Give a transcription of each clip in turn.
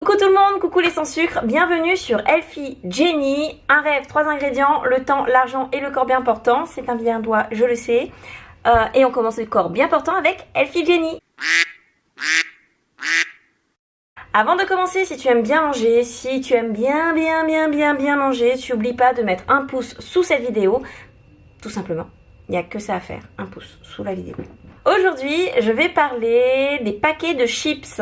Coucou tout le monde, coucou les sans sucre, bienvenue sur Elfie Jenny. Un rêve, 3 ingrédients, le temps, l'argent et le corps bien portant. C'est un vilain doigt, je le sais. Et on commence le corps bien portant avec Elfie Jenny. Avant de commencer, si tu aimes bien manger, si tu aimes bien manger, tu n'oublies pas de mettre un pouce sous cette vidéo. Tout simplement, il n'y a que ça à faire, un pouce sous la vidéo. Aujourd'hui, je vais parler des paquets de chips.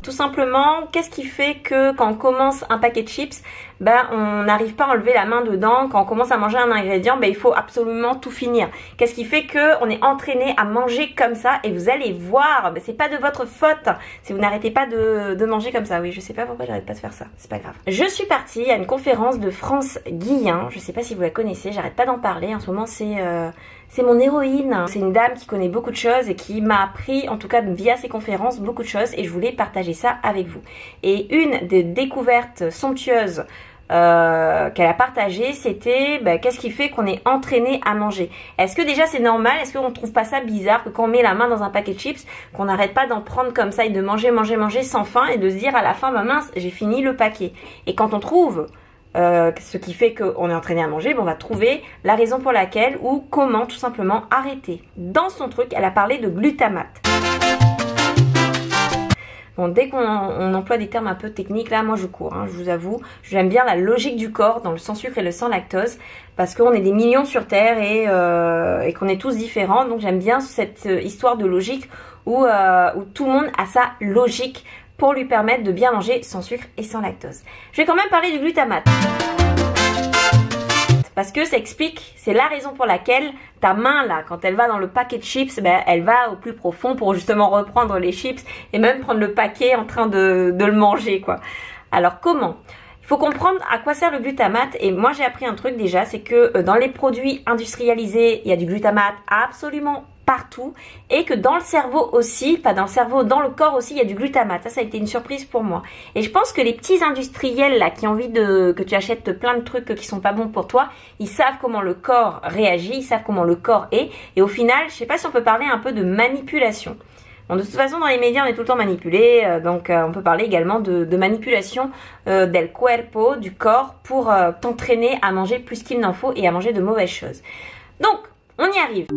Tout simplement, qu'est-ce qui fait que quand on commence un paquet de chips, on n'arrive pas à enlever la main dedans. Quand on commence à manger un ingrédient, il faut absolument tout finir. Qu'est-ce qui fait qu'on est entraîné à manger comme ça? Et vous allez voir, c'est pas de votre faute si vous n'arrêtez pas de manger comme ça. Oui, je sais pas pourquoi j'arrête pas de faire ça, c'est pas grave. Je suis partie à une conférence de France Guillen, je sais pas si vous la connaissez, j'arrête pas d'en parler. En ce moment, c'est mon héroïne. C'est une dame qui connaît beaucoup de choses et qui m'a appris, en tout cas via ses conférences, beaucoup de choses. Et je voulais partager ça avec vous. Et une des découvertes somptueuses qu'elle a partagé, c'était qu'est-ce qui fait qu'on est entraîné à manger. Est-ce que déjà c'est normal? Est-ce qu'on ne trouve pas ça bizarre que quand on met la main dans un paquet de chips, qu'on n'arrête pas d'en prendre comme ça et de manger sans fin et de se dire à la fin, mince, j'ai fini le paquet. Et quand on trouve ce qui fait qu'on est entraîné à manger, on va trouver la raison pour laquelle ou comment tout simplement arrêter. Dans son truc, elle a parlé de glutamate. Bon, dès qu'on emploie des termes un peu techniques, là, moi je cours, je vous avoue. J'aime bien la logique du corps dans le sans sucre et le sans lactose, parce qu'on est des millions sur Terre et qu'on est tous différents. Donc j'aime bien cette histoire de logique où tout le monde a sa logique pour lui permettre de bien manger sans sucre et sans lactose. Je vais quand même parler du glutamate. Parce que ça explique, c'est la raison pour laquelle ta main là, quand elle va dans le paquet de chips, elle va au plus profond pour justement reprendre les chips et même prendre le paquet en train de le manger quoi. Alors comment ? Il faut comprendre à quoi sert le glutamate et moi j'ai appris un truc déjà, c'est que dans les produits industrialisés, il y a du glutamate absolument partout et que dans le cerveau aussi, pas dans le cerveau, dans le corps aussi, il y a du glutamate. Ça a été une surprise pour moi. Et je pense que les petits industriels là qui ont envie que tu achètes plein de trucs qui sont pas bons pour toi, ils savent comment le corps réagit, ils savent comment le corps est. Et au final, je sais pas si on peut parler un peu de manipulation. Bon, de toute façon, dans les médias, on est tout le temps manipulé, donc on peut parler également de manipulation del cuerpo, du corps, pour t'entraîner à manger plus qu'il n'en faut et à manger de mauvaises choses. Donc, on y arrive.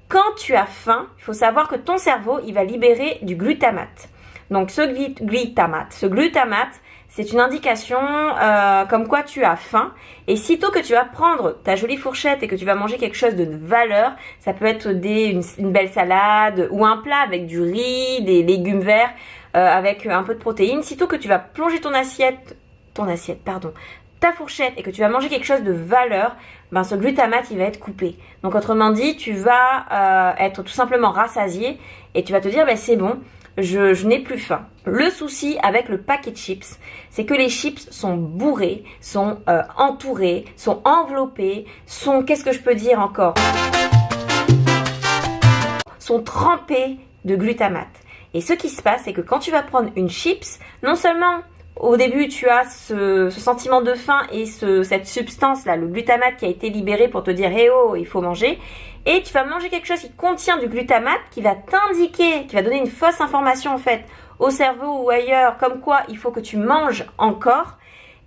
Quand tu as faim, il faut savoir que ton cerveau, il va libérer du glutamate. Donc ce glutamate, c'est une indication comme quoi tu as faim. Et sitôt que tu vas prendre ta jolie fourchette et que tu vas manger quelque chose de valeur, ça peut être une belle salade ou un plat avec du riz, des légumes verts, avec un peu de protéines. Sitôt que tu vas plonger ta fourchette et que tu vas manger quelque chose de valeur, ce glutamate il va être coupé. Donc autrement dit, tu vas être tout simplement rassasié et tu vas te dire c'est bon, je n'ai plus faim. Le souci avec le paquet de chips, c'est que les chips sont bourrés, sont entourés, sont enveloppés, qu'est-ce que je peux dire encore, sont trempés de glutamate. Et ce qui se passe, c'est que quand tu vas prendre une chips, non seulement au début, tu as ce sentiment de faim et cette substance-là, le glutamate qui a été libéré pour te dire « Eh oh, il faut manger ». Et tu vas manger quelque chose qui contient du glutamate, qui va t'indiquer, qui va donner une fausse information en fait au cerveau ou ailleurs, comme quoi il faut que tu manges encore.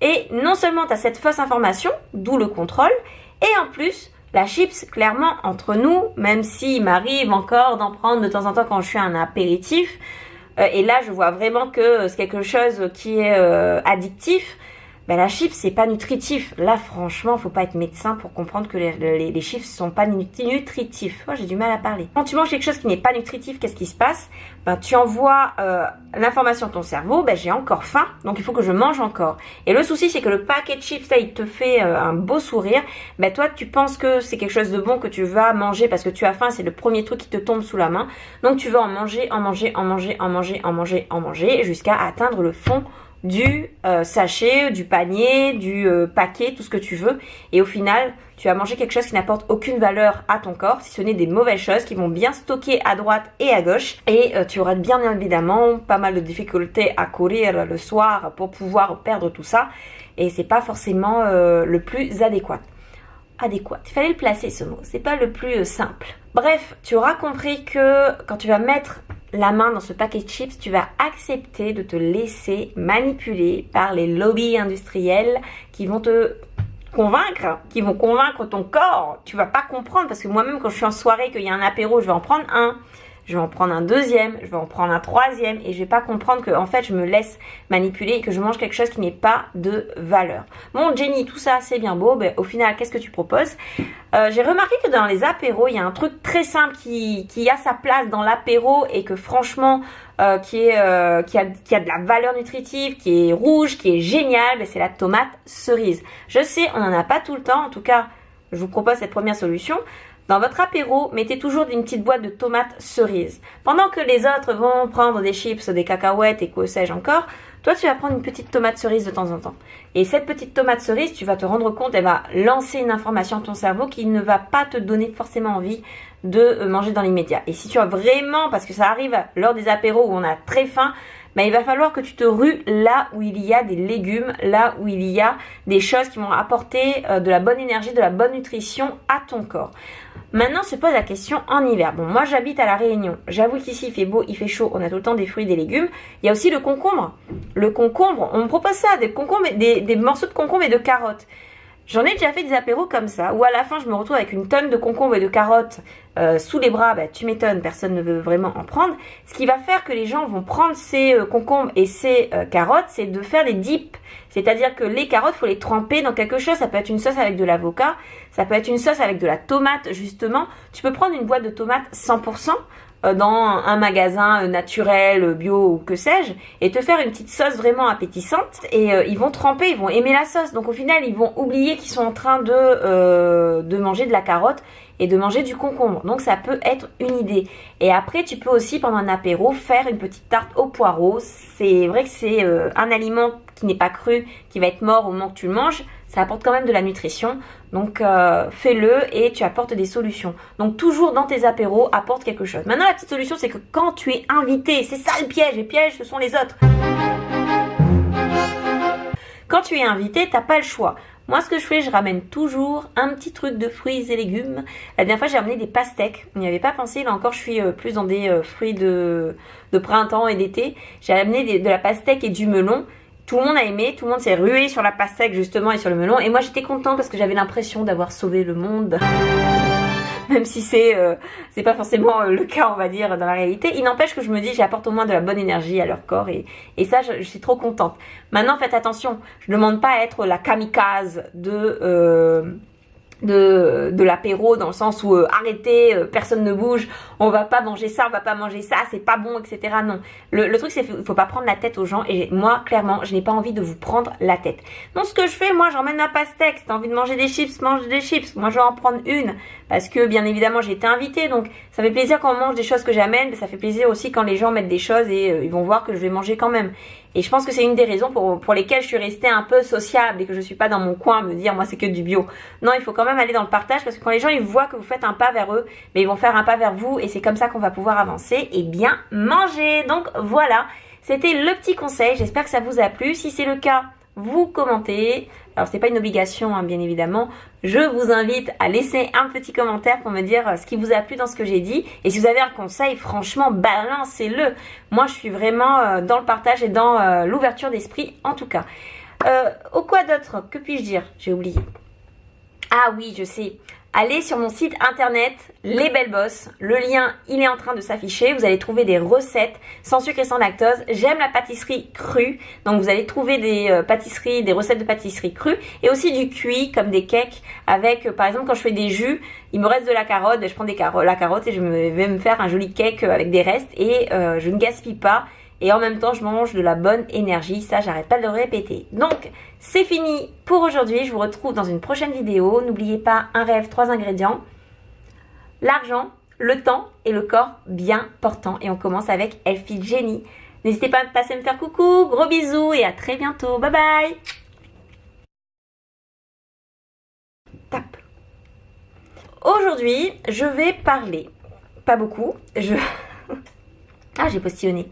Et non seulement tu as cette fausse information, d'où le contrôle, et en plus, la chips, clairement, entre nous, même s'il m'arrive encore d'en prendre de temps en temps quand je suis un apéritif, et là, je vois vraiment que c'est quelque chose qui est addictif. La chips, c'est pas nutritif. Là, franchement, faut pas être médecin pour comprendre que les chips sont pas nutritifs. Oh, j'ai du mal à parler. Quand tu manges quelque chose qui n'est pas nutritif, qu'est-ce qui se passe? Tu envoies l'information à ton cerveau. J'ai encore faim, donc il faut que je mange encore. Et le souci, c'est que le paquet de chips, là, il te fait un beau sourire. Toi, tu penses que c'est quelque chose de bon que tu vas manger parce que tu as faim. C'est le premier truc qui te tombe sous la main. Donc, tu vas en manger jusqu'à atteindre le fond du sachet, du panier, du paquet, tout ce que tu veux. Et au final, tu vas manger quelque chose qui n'apporte aucune valeur à ton corps, si ce n'est des mauvaises choses qui vont bien stocker à droite et à gauche. Et tu auras bien évidemment pas mal de difficultés à courir le soir pour pouvoir perdre tout ça. Et c'est pas forcément le plus adéquat. Il fallait le placer ce mot, c'est pas le plus simple. Bref, tu auras compris que quand tu vas mettre la main dans ce paquet de chips, tu vas accepter de te laisser manipuler par les lobbies industriels qui vont te convaincre, qui vont convaincre ton corps. Tu vas pas comprendre parce que moi-même quand je suis en soirée, qu'il y a un apéro, je vais en prendre un, je vais en prendre un deuxième, je vais en prendre un troisième et je vais pas comprendre que en fait je me laisse manipuler et que je mange quelque chose qui n'est pas de valeur. Bon Jenny, tout ça c'est bien beau, au final qu'est-ce que tu proposes? J'ai remarqué que dans les apéros, il y a un truc très simple qui a sa place dans l'apéro et que franchement qui a de la valeur nutritive, qui est rouge, qui est génial, c'est la tomate cerise. Je sais, on n'en a pas tout le temps, en tout cas je vous propose cette première solution. Dans votre apéro, mettez toujours une petite boîte de tomates cerises. Pendant que les autres vont prendre des chips, des cacahuètes et que sais-je encore, toi tu vas prendre une petite tomate cerise de temps en temps. Et cette petite tomate cerise, tu vas te rendre compte, elle va lancer une information à ton cerveau qui ne va pas te donner forcément envie de manger dans l'immédiat. Et si tu as vraiment, parce que ça arrive lors des apéros où on a très faim, il va falloir que tu te rues là où il y a des légumes, là où il y a des choses qui vont apporter de la bonne énergie, de la bonne nutrition à ton corps. Maintenant se pose la question en hiver. Bon, moi j'habite à La Réunion. J'avoue qu'ici il fait beau, il fait chaud, on a tout le temps des fruits, des légumes. Il y a aussi le concombre. Le concombre, on me propose ça, des concombres, des morceaux de concombre et de carottes. J'en ai déjà fait des apéros comme ça, où à la fin je me retrouve avec une tonne de concombres et de carottes sous les bras. Tu m'étonnes, personne ne veut vraiment en prendre. Ce qui va faire que les gens vont prendre ces concombres et ces carottes, c'est de faire des dips. C'est-à-dire que les carottes, il faut les tremper dans quelque chose. Ça peut être une sauce avec de l'avocat, ça peut être une sauce avec de la tomate justement. Tu peux prendre une boîte de tomates 100%. Dans un magasin naturel, bio ou que sais-je, et te faire une petite sauce vraiment appétissante, et ils vont tremper, ils vont aimer la sauce, donc au final ils vont oublier qu'ils sont en train de manger de la carotte et de manger du concombre, donc ça peut être une idée. Et après tu peux aussi pendant un apéro faire une petite tarte au poireau. C'est vrai que c'est un aliment qui n'est pas cru, qui va être mort au moment que tu le manges, ça apporte quand même de la nutrition, donc fais-le et tu apportes des solutions. Donc toujours dans tes apéros, apporte quelque chose. Maintenant la petite solution, c'est que quand tu es invité, c'est ça le piège, les pièges ce sont les autres. Quand tu es invité, t'as pas le choix. Moi ce que je fais, je ramène toujours un petit truc de fruits et légumes. La dernière fois j'ai ramené des pastèques, on n'y avait pas pensé, là encore je suis plus dans des fruits de printemps et d'été. J'ai ramené de la pastèque et du melon. Tout le monde a aimé, tout le monde s'est rué sur la pastèque justement et sur le melon. Et moi j'étais contente parce que j'avais l'impression d'avoir sauvé le monde. Même si c'est pas forcément le cas, on va dire, dans la réalité. Il n'empêche que je me dis, j'apporte au moins de la bonne énergie à leur corps. Et ça, je suis trop contente. Maintenant, faites attention. Je ne demande pas à être la kamikaze de l'apéro, dans le sens où arrêtez, personne ne bouge, on va pas manger ça, on va pas manger ça, c'est pas bon, etc. Non, le truc c'est qu'il faut pas prendre la tête aux gens, et moi clairement je n'ai pas envie de vous prendre la tête. Donc ce que je fais, moi j'emmène ma pastèque. Si t'as envie de manger des chips, mange des chips. Moi je vais en prendre une parce que bien évidemment j'ai été invitée, donc ça fait plaisir quand on mange des choses que j'amène, mais ça fait plaisir aussi quand les gens mettent des choses et ils vont voir que je vais manger quand même. Et je pense que c'est une des raisons pour lesquelles je suis restée un peu sociable et que je suis pas dans mon coin à me dire moi c'est que du bio. Non, il faut quand même aller dans le partage, parce que quand les gens ils voient que vous faites un pas vers eux, mais ils vont faire un pas vers vous, et c'est comme ça qu'on va pouvoir avancer et bien manger. Donc voilà, c'était le petit conseil, j'espère que ça vous a plu. Si c'est le cas, vous commentez. Alors c'est pas une obligation bien évidemment. Je vous invite à laisser un petit commentaire pour me dire ce qui vous a plu dans ce que j'ai dit. Et si vous avez un conseil, franchement balancez-le. Moi je suis vraiment dans le partage et dans l'ouverture d'esprit en tout cas. Au quoi d'autre? Que puis-je dire? J'ai oublié. Ah oui, je sais. Allez sur mon site internet Les Belles Bosses. Le lien, il est en train de s'afficher. Vous allez trouver des recettes sans sucre et sans lactose. J'aime la pâtisserie crue. Donc vous allez trouver des pâtisseries, des recettes de pâtisserie crue. Et aussi du cuit, comme des cakes. Avec, par exemple, quand je fais des jus, il me reste de la carotte. Je prends la carotte et je vais me faire un joli cake avec des restes. Et je ne gaspille pas. Et en même temps, je mange de la bonne énergie. Ça, j'arrête pas de le répéter. Donc, c'est fini pour aujourd'hui. Je vous retrouve dans une prochaine vidéo. N'oubliez pas, un rêve, 3 ingrédients. L'argent, le temps et le corps bien portant. Et on commence avec Healthy Jenny. N'hésitez pas à passer me faire coucou. Gros bisous et à très bientôt. Bye bye. Tape. Aujourd'hui, je vais parler. Pas beaucoup. Ah, j'ai postillonné.